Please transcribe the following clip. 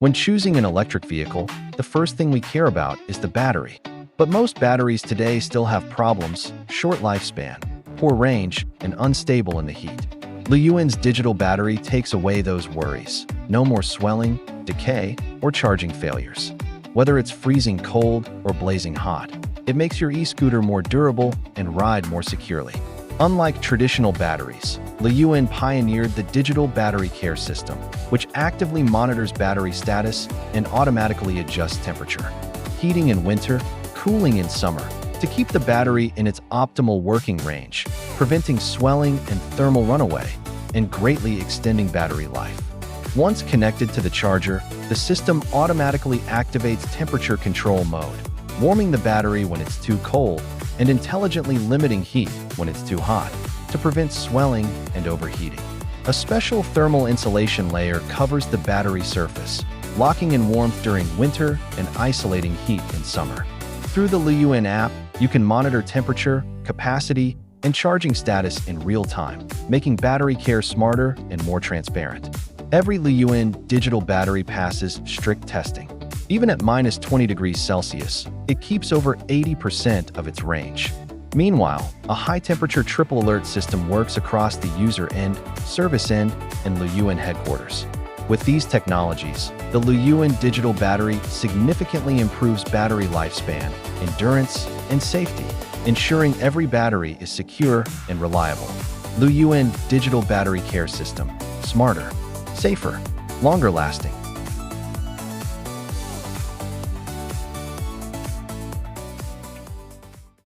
When choosing an electric vehicle, the first thing we care about is the battery. But most batteries today still have problems: short lifespan, poor range, and unstable in the heat. LUYUAN's digital battery takes away those worries. No more swelling, decay, or charging failures. Whether it's freezing cold or blazing hot, it makes your e-scooter more durable and ride more securely. Unlike traditional batteries, LUYUAN pioneered the digital battery care system, which actively monitors battery status and automatically adjusts temperature, heating in winter, cooling in summer, to keep the battery in its optimal working range, preventing swelling and thermal runaway, and greatly extending battery life. Once connected to the charger, the system automatically activates temperature control mode, warming the battery when it's too cold and intelligently limiting heat when it's too hot to prevent swelling and overheating. A special thermal insulation layer covers the battery surface, locking in warmth during winter and isolating heat in summer. Through the LUYUAN app, you can monitor temperature, capacity, and charging status in real time, making battery care smarter and more transparent. Every LUYUAN digital battery passes strict testing. Even at -20°C, it keeps over 80% of its range. Meanwhile, a high-temperature triple alert system works across the user end, service end, and LUYUAN headquarters. With these technologies, the LUYUAN digital battery significantly improves battery lifespan, endurance, and safety, ensuring every battery is secure and reliable. LUYUAN digital battery care system: smarter, safer, longer lasting.